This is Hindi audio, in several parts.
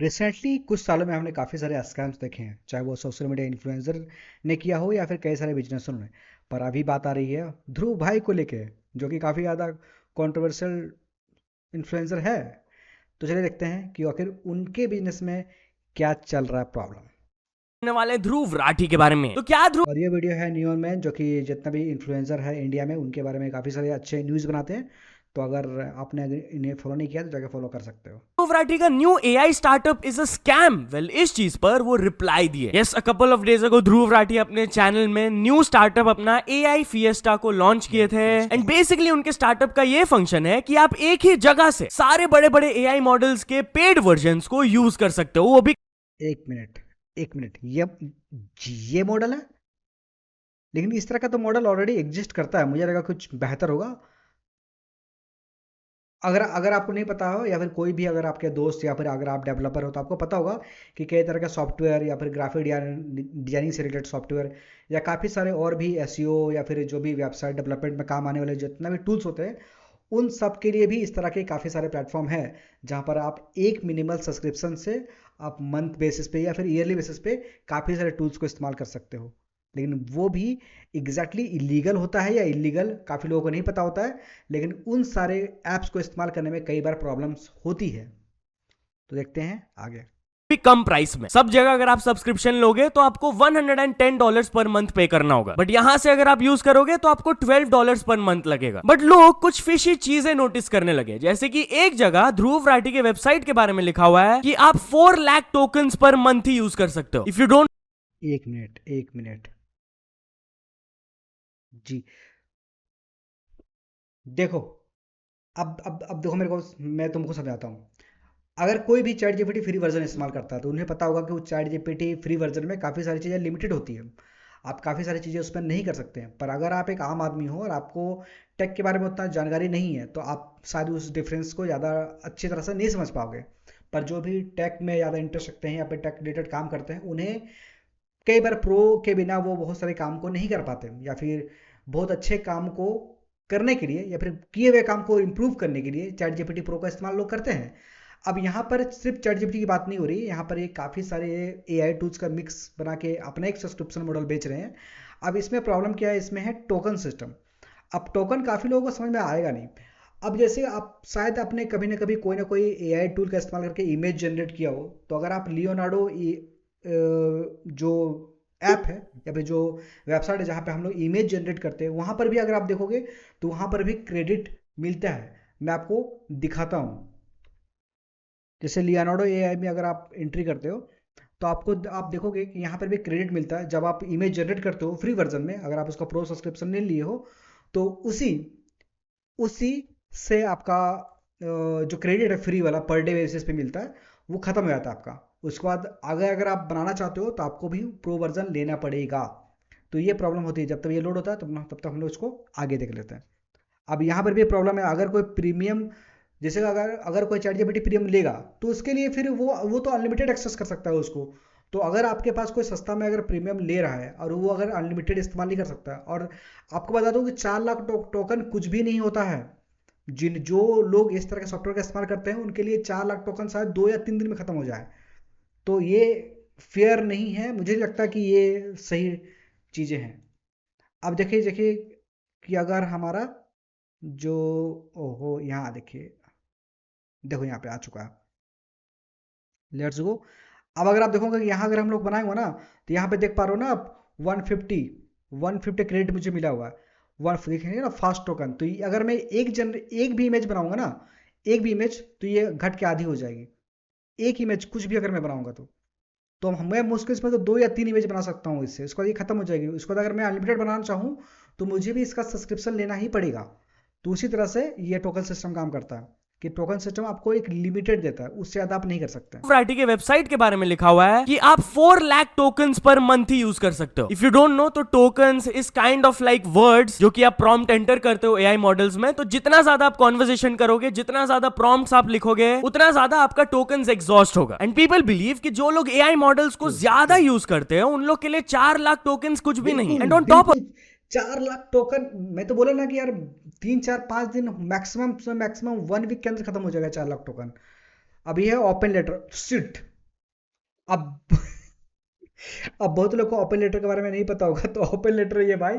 रिसेंटली कुछ सालों में हमने काफ़ी सारे स्कैम्स देखे हैं, चाहे वो सोशल मीडिया इन्फ्लुएंसर ने किया हो या फिर कई सारे बिजनेसों ने। पर अभी बात आ रही है ध्रुव भाई को लेके, जो कि काफ़ी ज़्यादा कंट्रोवर्शियल इन्फ्लुएंसर है। तो चलिए देखते हैं कि आखिर उनके बिजनेस में क्या चल रहा है प्रॉब्लम। वाले ध्रुव राठी के बारे में। तो क्या ध्रुव और ये वीडियो है न्यूयॉर्क मैन, जो कि जितना भी इन्फ्लुएंसर है इंडिया में उनके बारे में काफ़ी सारे अच्छे न्यूज़ बनाते हैं। तो अगर आपने इन्हें फॉलो नहीं किया तो जाके फॉलो कर सकते हो। राठी का new AI startup is a scam? Well, इस चीज पर वो रिप्लाई दिए। Yes, a couple of days ago Dhruv Rathee अपने चैनल में न्यू स्टार्टअप अपना एआई फिएस्टा को लॉन्च किए थे। एंड बेसिकली उनके स्टार्टअप का ये फंक्शन है कि आप एक ही जगह से सारे बड़े बड़े एआई मॉडल्स के पेड वर्जन्स को यूज कर सकते हो, वो भी। एक मिनट, एक मिनट, ये मॉडल है? लेकिन इस तरह का तो मॉडल ऑलरेडी एग्जिस्ट करता है, मुझे लगा कुछ बेहतर होगा। अगर अगर आपको नहीं पता हो, या फिर कोई भी अगर आपके दोस्त या फिर अगर आप डेवलपर हो तो आपको पता होगा कि कई तरह का सॉफ्टवेयर या फिर ग्राफिक डिजाइनिंग से रिलेटेड सॉफ्टवेयर या काफ़ी सारे और भी एसईओ या फिर जो भी वेबसाइट डेवलपमेंट में काम आने वाले जितना भी टूल्स होते हैं, उन सब के लिए भी इस तरह के काफ़ी सारे प्लेटफॉर्म हैं जहाँ पर आप एक मिनिमल सब्सक्रिप्शन से आप मंथ बेसिस पे या फिर ईयरली बेसिस पे काफ़ी सारे टूल्स को इस्तेमाल कर सकते हो। लेकिन वो भी एग्जैक्टली इलीगल होता है या इलीगल काफ़ी लोगों को नहीं पता होता है। लेकिन उन सारे ऐप्स को इस्तेमाल करने में कई बार प्रॉब्लम्स होती है। तो देखते हैं आगे। भी कम प्राइस में। सब जगह अगर आप सब्सक्रिप्शन लोगे तो आपको $110 पर मंथ पे करना होगा, बट यहां से अगर आप यूज करोगे तो आपको $12 पर मंथ लगेगा। बट लोग कुछ फिशी चीजें नोटिस करने लगे, जैसे कि एक जगह ध्रुव राठी के वेबसाइट के बारे में लिखा हुआ है कि आप 4 लाख टोकन्स पर मंथ ही यूज कर सकते हो। इफ यू डोंट एक मिनट, एक मिनट। जी, देखो, अब देखो मेरे को, मैं तुमको समझाता हूँ। अगर कोई भी चैट जीपीटी फ्री वर्जन इस्तेमाल करता है तो उन्हें पता होगा कि वो चैट जीपीटी फ्री वर्जन में काफ़ी सारी चीज़ें लिमिटेड होती है। आप काफ़ी सारी चीज़ें उस पर नहीं कर सकते हैं। पर अगर आप एक आम आदमी हो और आपको टेक के बारे में उतना जानकारी नहीं है तो आप शायद उस डिफरेंस को ज़्यादा अच्छी तरह से नहीं समझ पाओगे। पर जो भी टेक में ज़्यादा इंटरेस्ट रखते हैं या फिर टेक रिलेटेड काम करते हैं, उन्हें कई बार प्रो के बिना वो बहुत सारे काम को नहीं कर पाते, या फिर बहुत अच्छे काम को करने के लिए या फिर किए हुए काम को इम्प्रूव करने के लिए चैट जीपीटी प्रो का इस्तेमाल लोग करते हैं। अब यहाँ पर सिर्फ चैट जीपीटी की बात नहीं हो रही, यहाँ पर ये काफ़ी सारे एआई टूल्स का मिक्स बना के अपना एक सब्सक्रिप्शन मॉडल बेच रहे हैं। अब इसमें प्रॉब्लम क्या है, इसमें है टोकन सिस्टम। अब टोकन काफ़ी लोगों को समझ में आएगा नहीं। अब जैसे आप शायद आपने कभी ना कभी कोई ना कोई एआई टूल का इस्तेमाल करके इमेज जनरेट किया हो, तो अगर आप लियोनार्डो जो ऐप है या फिर जो वेबसाइट है जहाँ पे हम लोग इमेज जनरेट करते हैं, वहाँ पर भी अगर आप देखोगे तो वहाँ पर भी क्रेडिट मिलता है। मैं आपको दिखाता हूँ। जैसे लियोनार्डो एआई में अगर आप एंट्री करते हो तो आपको आप देखोगे कि यहाँ पर भी क्रेडिट मिलता है जब आप इमेज जनरेट करते हो फ्री वर्जन में। अगर आप उसका प्रो सब्सक्रिप्शन नहीं लिए हो तो उसी उसी से आपका जो क्रेडिट है फ्री वाला पर डे बेसिस पे मिलता है, वो ख़त्म हो जाता है आपका। उसके बाद अगर अगर आप बनाना चाहते हो तो आपको भी प्रो वर्जन लेना पड़ेगा। तो ये प्रॉब्लम होती है। जब तक ये लोड होता है तब तक हम लोग इसको आगे देख लेते हैं। अब यहाँ पर भी प्रॉब्लम है, अगर कोई प्रीमियम, जैसे अगर अगर कोई चैट जीपीटी प्रीमियम लेगा तो उसके लिए फिर वो तो अनलिमिटेड एक्सेस कर सकता है उसको। तो अगर आपके पास कोई सस्ता में अगर प्रीमियम ले रहा है और वो अगर अनलिमिटेड इस्तेमाल नहीं कर सकता है, और आपको बता दूं कि 4 लाख टोकन कुछ भी नहीं होता है। जिन जो लोग इस तरह के सॉफ्टवेयर का इस्तेमाल करते हैं उनके लिए 4 लाख टोकन शायद 2 या 3 दिन में खत्म हो जाए। तो ये फेयर नहीं है, मुझे नहीं लगता कि ये सही चीज़ें हैं। अब देखिए देखिए कि अगर हमारा जो, ओहो, यहाँ देखिए, देखो यहाँ पे आ चुका है। Let's go. अब अगर आप देखोगे कि यहाँ अगर हम लोग बनाएंगे ना, तो यहाँ पे देख पा रहे हो ना आप, 150 क्रेडिट मुझे मिला हुआ है। वन देखेंगे ना फास्ट टोकन, तो ये अगर मैं एक भी इमेज बनाऊंगा ना, एक भी इमेज, तो ये घट के आधी हो जाएगी। एक इमेज कुछ भी अगर मैं बनाऊंगा तो मैं मुश्किल से तो 2 या 3 इमेज बना सकता हूँ इससे। उसके बाद ये खत्म हो जाएगी। उसके बाद अगर मैं अनलिमिटेड बनाना चाहूँ तो मुझे भी इसका सब्सक्रिप्शन लेना ही पड़ेगा। तो उसी तरह से ये टोकन सिस्टम काम करता है कि टोकन सिस्टम आपको एक लिमिटेड देता है, उससे ज़्यादा आप नहीं कर सकते। वैरायटी के वेबसाइट के बारे में लिखा हुआ है कि आप 4 लाख टोकन्स पर मंथ ही यूज कर सकते हो। इफ यू डोंट नो, तो tokens is kind of like words जो कि आप प्रॉम्प्ट एंटर करते हो एआई मॉडल्स में। तो जितना ज्यादा आप कॉन्वर्सेशन करोगे, जितना ज्यादा प्रॉम्प्ट्स आप लिखोगे, उतना ज्यादा आपका टोकन्स एग्जॉस्ट होगा। एंड पीपल बिलीव कि जो लोग एआई मॉडल्स को ज्यादा यूज करते हैं उन लोग के लिए 4 लाख टोकन्स कुछ भी नहीं। बिल्कुल एंड ऑन टॉप, बिल्कुल, 4 लाख टोकन, मैं तो बोला ना कि यार 3 4 5 दिन मैक्सिमम से मैक्सिमम 1 वीक के अंदर खत्म हो जाएगा 4 लाख टोकन। अब ये है ओपन लेटर सिट। अब अब बहुत लोग को ओपन लेटर के बारे में नहीं पता होगा, तो ओपन लेटर ये भाई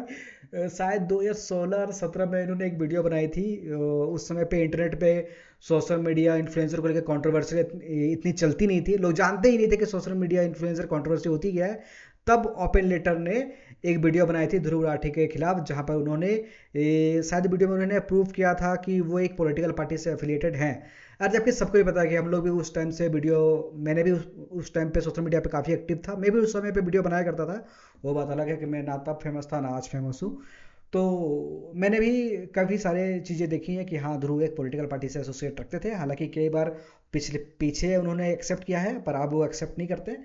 शायद 2016 और 17 में इन्होंने एक वीडियो बनाई थी। उस समय पे इंटरनेट पे सोशल मीडिया इन्फ्लुएंसर को लेकर कंट्रोवर्सी इतनी चलती नहीं थी, लोग जानते ही नहीं थे कि सोशल मीडिया इन्फ्लुएंसर कंट्रोवर्सी होती क्या है। तब ओपन लेटर ने एक वीडियो बनाई थी ध्रुव राठी के खिलाफ, जहां पर उन्होंने शायद वीडियो में उन्होंने प्रूव किया था कि वो एक पॉलिटिकल पार्टी से एफिलिएटेड हैं। और जबकि सबको ही पता है कि हम लोग भी उस टाइम से वीडियो, मैंने भी उस टाइम पे सोशल मीडिया पे काफ़ी एक्टिव था, मैं भी उस समय पे वीडियो बनाया करता था। वो बात अलग है कि मैं ना तब फेमस था ना आज फेमस हूँ। तो मैंने भी काफ़ी सारे चीज़ें देखी हैं कि हाँ ध्रुव एक पॉलिटिकल पार्टी से एसोसिएट रखते थे, हालांकि कई बार पीछे उन्होंने एक्सेप्ट किया है, पर अब वो एक्सेप्ट नहीं करते।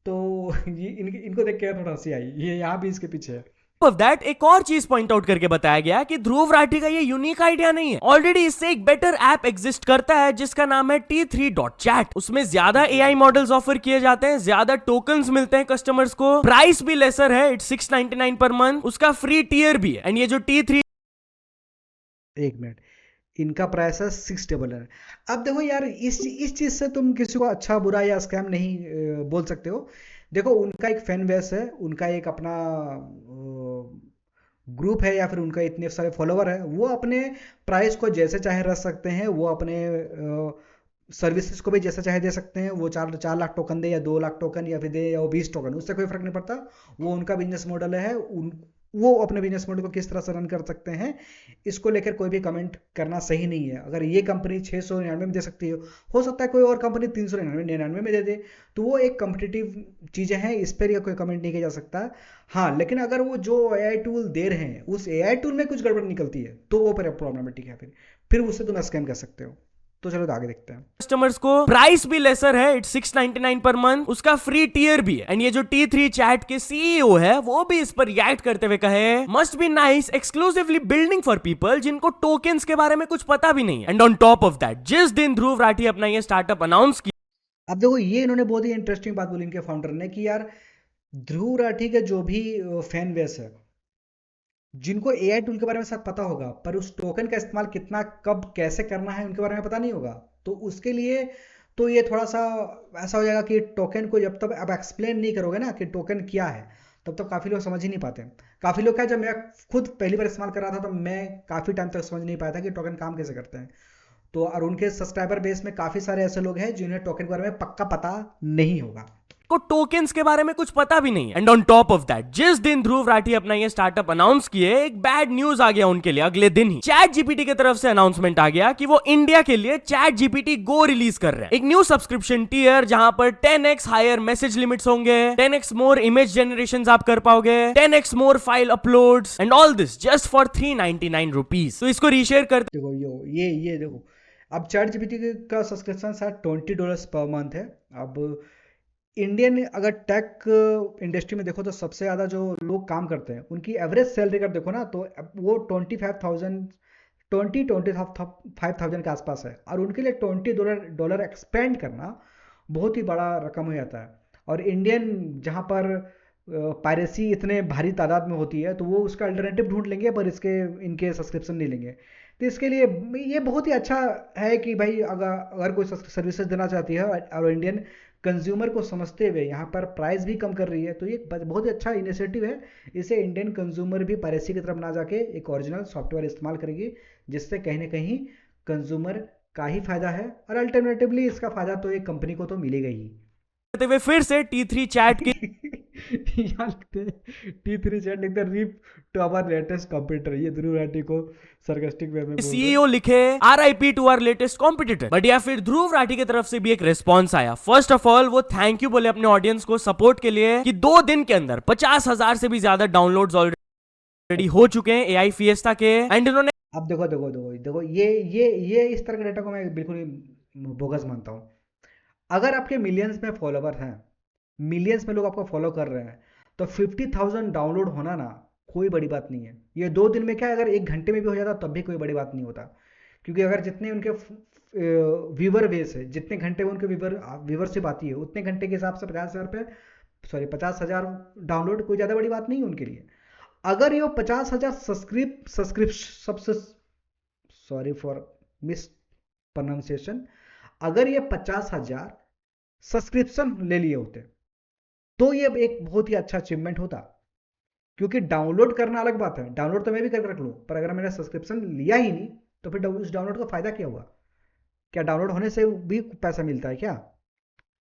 तो ये इनको देख के थोड़ा हंसी आई, ये यहाँ भी इसके पीछे है। ऑफ दैट एक और चीज पॉइंट आउट करके बताया गया कि ध्रुव राठी का ये यूनिक आइडिया नहीं है, ऑलरेडी इससे एक बेटर ऐप एग्जिस्ट करता है जिसका नाम है T3.chat। उसमें ज्यादा एआई मॉडल्स ऑफर किए जाते हैं, ज्यादा टोकन्स मिलते हैं कस्टमर्स को, प्राइस भी लेसर है, इट्स 699 पर मंथ, उसका फ्री टियर भी है। एंड ये जो T3 एक मिनट, इनका प्राइस है 6 डबल है। अब देखो यार, इस चीज से तुम किसी को अच्छा बुरा या स्कैम नहीं बोल सकते हो। देखो उनका एक फैन बेस है, उनका एक अपना ग्रुप है, या फिर उनका इतने सारे फॉलोवर है, वो अपने प्राइस को जैसे चाहे रख सकते हैं, वो अपने सर्विसेज को भी जैसा चाहे दे सकते हैं। वो 4 लाख टोकन दे या 2 लाख टोकन, या फिर दे या वो 20 टोकन, उससे कोई फर्क नहीं पड़ता। वो उनका बिजनेस मॉडल है, वो अपने बिजनेस मॉडल को किस तरह से रन कर सकते हैं, इसको लेकर कोई भी कमेंट करना सही नहीं है। अगर ये कंपनी 699 में दे सकती हो सकता है कोई और कंपनी 399 में दे दे, तो वो एक कम्पिटिटिव चीज़ें हैं, इस पर कोई कमेंट नहीं किया जा सकता। हाँ, लेकिन अगर वो जो एआई टूल दे रहे हैं उस एआई टूल में कुछ गड़बड़ निकलती है, तो वो प्रॉब्लमेटिक है, फिर उससे तुम स्कैम कर सकते हो। तो चलो आगे देखते हैं। कस्टमर्स को प्राइस भी लेसर है, इट्स 699 पर मंथ, उसका फ्री टियर भी है। एंड ये जो T3 chat के सीईओ है वो भी इस पर रिएक्ट करते हुए कहे, must be nice exclusively building for people जिनको टोकन्स के बारे में कुछ पता भी नहीं है। And on top of that, जिस दिन ध्रुव राठी अपना ये स्टार्टअप अनाउंस किया, अब देखो ये इन्होंने बहुत ही इंटरेस्टिंग बात बोली इनके फाउंडर ने, कि यार ध्रुव राठी के जो भी फैन बेस है, जिनको एआई टूल के बारे में शायद पता होगा, पर उस टोकन का इस्तेमाल कितना कब कैसे करना है उनके बारे में पता नहीं होगा। तो उसके लिए तो ये थोड़ा सा ऐसा हो जाएगा कि टोकन को जब तक अब एक्सप्लेन नहीं करोगे ना कि टोकन क्या है, तब तक काफ़ी लोग समझ ही नहीं पाते। काफ़ी लोग क्या, जब मैं खुद पहली बार इस्तेमाल कर रहा था तो मैं काफ़ी टाइम तक समझ नहीं पाया था कि टोकन काम कैसे करते हैं। तो और उनके सब्सक्राइबर बेस में काफ़ी सारे ऐसे लोग हैं जिन्हें टोकन के बारे में पक्का पता नहीं होगा, को टोकन्स के बारे में कुछ पता भी नहीं है। And on top of that, जिस दिन ध्रुव राठी अपना ये स्टार्टअप अनाउंस किए, एक बैड न्यूज आ गया उनके लिए। अगले दिन ही चैट जीपीटी की तरफ से अनाउंसमेंट आ गया कि वो इंडिया के लिए चैट जीपीटी गो रिलीज कर रहे हैं, एक न्यू सब्सक्रिप्शन टियर जहां पर 10x हायर मैसेज लिमिट्स होंगे, 10x मोर इमेज जनरेशन आप कर पाओगे, 10x more file uploads, and all this just for 399 rupees. तो इसको रीशेयर करते देखो ये देखो, अब चैट जीपीटी का सब्सक्रिप्शन शायद $20 पर मंथ है। अब इंडियन अगर टेक इंडस्ट्री में देखो तो सबसे ज़्यादा जो लोग काम करते हैं उनकी एवरेज सैलरी अगर देखो ना, तो वो 25,000 के आसपास है, और उनके लिए $20 एक्सपेंड करना बहुत ही बड़ा रकम हो जाता है। और इंडियन जहाँ पर पायरेसी इतने भारी तादाद में होती है, तो वो उसका अल्टरनेटिव ढूंढ लेंगे, पर इनके सब्सक्रिप्शन नहीं लेंगे। तो इसके लिए ये बहुत ही अच्छा है कि भाई अगर कोई सर्विसेज देना चाहती है और इंडियन कंज्यूमर को समझते हुए यहाँ पर प्राइस भी कम कर रही है, तो ये बहुत ही अच्छा इनिशिएटिव है। इसे इंडियन कंज्यूमर भी पायरेसी की तरफ ना जाके एक ओरिजिनल सॉफ्टवेयर इस्तेमाल करेगी, जिससे कहीं ना कहीं कंज्यूमर का ही फायदा है, और अल्टरनेटिवली इसका फायदा तो एक कंपनी को तो मिलेगा ही। हुए फिर से T3 chat की यहाँ लिखते हैं T3 chat लिखते हैं, RIP to our latest computer. ये ध्रुव राठी को सरकास्टिक वे में बोल रहे हैं। सीईओ लिखे RIP to our latest competitor. But या फिर ध्रुव राठी की तरफ से भी एक रिस्पॉन्स आया। फर्स्ट ऑफ ऑल वो थैंक यू बोले अपने ऑडियंस को सपोर्ट के लिए कि 2 दिन के अंदर 50,000 से भी ज्यादा डाउनलोड्स ऑलरेडी हो चुके हैं एआई फिएस्टा के। एंड इन्होंने अब देखो ये इस तरह के डेटा को मैं बिल्कुल ही बोगस मानता हूँ। अगर आपके मिलियंस में फॉलोवर हैं, मिलियंस में लोग आपको फॉलो कर रहे हैं, तो 50,000 डाउनलोड होना ना कोई बड़ी बात नहीं है। ये 2 दिन में क्या है, अगर 1 घंटे में भी हो जाता तब भी कोई बड़ी बात नहीं होता, क्योंकि अगर जितने उनके व्यूवर बेस है, जितने घंटे में उनके व्यूवरशिप आती है, उतने घंटे के हिसाब से 50,000 डाउनलोड कोई ज़्यादा बड़ी बात नहीं है उनके लिए। अगर ये 50,000 subscription, sorry for miss pronunciation, अगर ये 50,000 सब्सक्रिप्शन ले लिए होते तो ये एक बहुत ही अच्छा अचीवमेंट होता। क्योंकि डाउनलोड करना अलग बात है, डाउनलोड तो मैं भी करके रख लूँ, पर अगर मैंने सब्सक्रिप्शन लिया ही नहीं तो फिर उस डाउनलोड का फायदा क्या हुआ? क्या डाउनलोड होने से भी पैसा मिलता है क्या?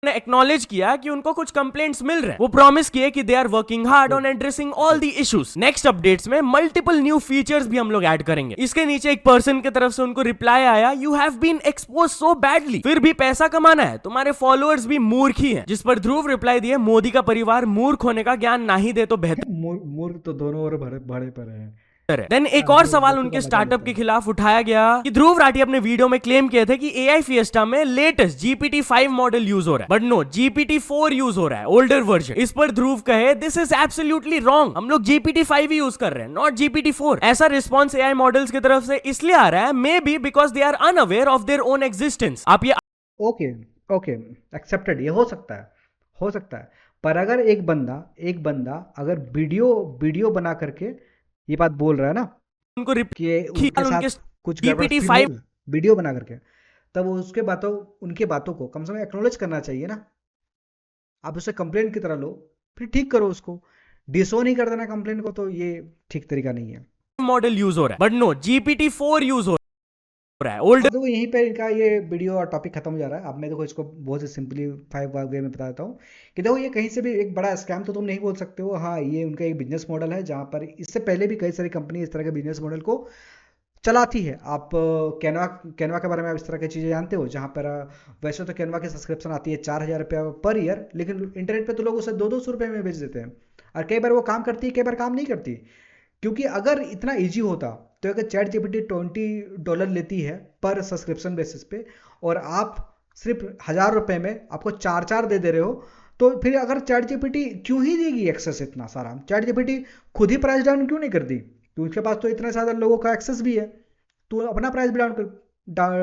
ने एक्नॉलेज किया कि उनको कुछ कंप्लेंट्स मिल रहे हैं। वो प्रॉमिस किए कि they are working hard on good, addressing all the good. Issues. Next updates में मल्टीपल न्यू फीचर्स भी हम लोग ऐड करेंगे। इसके नीचे एक पर्सन की तरफ से उनको रिप्लाई आया, you have been expose so badly, फिर भी पैसा कमाना है, तुम्हारे फॉलोअर्स भी मूर्ख ही हैं। जिस पर ध्रुव रिप्लाई दिए, मोदी का परिवार मूर्ख होने का ज्ञान नहीं दे तो बेहतर मूर्ख तो दोनों ओर भरे भरे पड़े हैं। है। देन एक और आदमी सवाल बच्चों का उनके मजा स्टार्टअप लेते के हैं। खिलाफ उठाया गया कि ध्रुव राठी अपने वीडियो में क्लेम किए थे कि एआई फिएस्टा में लेटेस्ट जीपीटी 5 मॉडल यूज हो रहा है, बट नो, जीपीटी 4 यूज हो रहा है, ओल्डर वर्जन। इस पर ध्रुव कहे, दिस इज एब्सोल्युटली रॉन्ग, हम लोग जीपीटी 5 ही यूज कर रहे हैं, नॉट जीपीटी 4। ऐसा रिस्पॉन्स एआई मॉडल्स की तरफ से इसलिए आ रहा है, maybe because they are unaware of their own existence. आप ये ओके, ओके, एक्सेप्टेड, ये हो सकता है, हो सकता है। पर अगर एक बंदा अगर वीडियो वीडियो बना करके ये बात बोल रहा है ना उनको कि उनके उनके साथ कुछ गड़बड़ जीपीटी फील 5 होगा वीडियो बना करके, तब उनके बातों को कम से कम एक्नॉलेज करना चाहिए ना। आप उसे कंप्लेंट की तरह लो, फिर ठीक करो उसको। डिसोन ही कर देना कंप्लेंट को, तो ये ठीक तरीका नहीं है। मॉडल यूज हो रहा है, बट नो, जीपीटी 4 यूज हो रहा है, हाँ, ओल्डर। तो यहीं पे इनका ये वीडियो और टॉपिक खत्म हो जा रहा है। अब मैं देखो इसको बहुत ही सिंपलीफाई वे में बता देता हूँ कि देखो ये कहीं से भी एक बड़ा स्कैम तो तुम नहीं बोल सकते हो। हाँ, ये उनका एक बिजनेस मॉडल है जहाँ पर इससे पहले भी कई सारी कंपनी इस तरह के बिजनेस मॉडल को चलाती है। आप कैनवा कैनवा के बारे में आप इस तरह की चीज़ें जानते हो, जहाँ पर वैसे तो कैनवा की सब्सक्रिप्शन आती है 4,000 रुपया पर ईयर, लेकिन इंटरनेट पे तो लोग उसे 200-200 रुपये में बेच देते हैं। और कई बार वो काम करती है, कई बार काम नहीं करती। क्योंकि अगर इतना इजी होता तो अगर चैट जीपीटी $20 लेती है पर सब्सक्रिप्शन बेसिस पे, और आप सिर्फ 1,000 रुपये में आपको चार चार दे दे रहे हो, तो फिर अगर चैट जीपीटी क्यों ही देगी एक्सेस इतना सारा? चैट जीपीटी खुद ही प्राइस डाउन क्यों नहीं करती? तो उसके पास तो इतने ज़्यादा लोगों का एक्सेस भी है, तो अपना प्राइस भी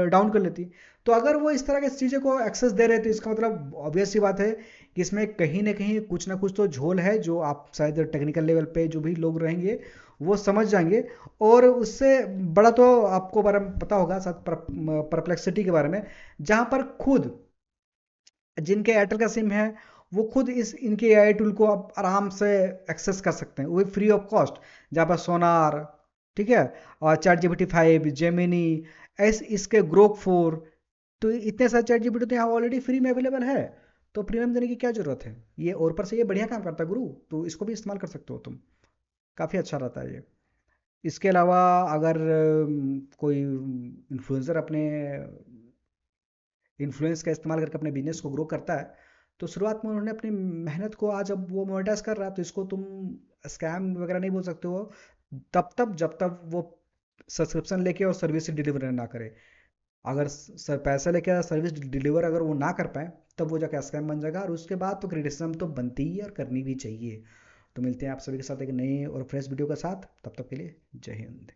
डाउन कर लेती। तो अगर वो इस तरह की चीज़ें को एक्सेस दे रहे थे, इसका मतलब ऑब्वियस सी बात है कि इसमें कहीं ना कुछ तो झोल है, जो आप शायद टेक्निकल लेवल पे जो भी लोग रहेंगे वो समझ जाएंगे। और उससे बड़ा तो आपको बारे में पता होगा शायद परप्लेक्सिटी के बारे में, जहाँ पर खुद जिनके एयरटेल का सिम है वो खुद इस इनके एआई टूल को आप आराम से एक्सेस कर सकते हैं, वो फ्री ऑफ कॉस्ट। जहाँ पर सोनार, ठीक है, और चैट जीपीटी 5, जेमिनी, एस इसके ग्रोक 4, तो इतने सारे चैट जीपीटी तो यहाँ ऑलरेडी फ्री में अवेलेबल है। तो प्रीमियम देने की क्या जरूरत है? ये और पर से ये बढ़िया काम करता है गुरु, तो इसको भी इस्तेमाल कर सकते हो तुम। काफ़ी अच्छा रहता है ये। इसके अलावा अगर कोई इन्फ्लुएंसर अपने इन्फ्लुएंस का इस्तेमाल करके अपने बिजनेस को ग्रो करता है, तो शुरुआत में उन्होंने अपनी मेहनत को, आज अब वो मोनेटाइज कर रहा है, तो इसको तुम स्कैम वगैरह नहीं बोल सकते हो जब तक वो सब्सक्रिप्शन लेके और सर्विस डिलीवर ना करे। अगर सर पैसा लेके सर्विस डिलीवर अगर वो ना कर पाए, तब वो जाके स्कैम बन जाएगा, और उसके बाद तो क्रिटिसिज्म तो बनती ही है और करनी भी चाहिए। तो मिलते हैं आप सभी के साथ एक नए और फ्रेश वीडियो के साथ, तब तक के लिए जय हिंद।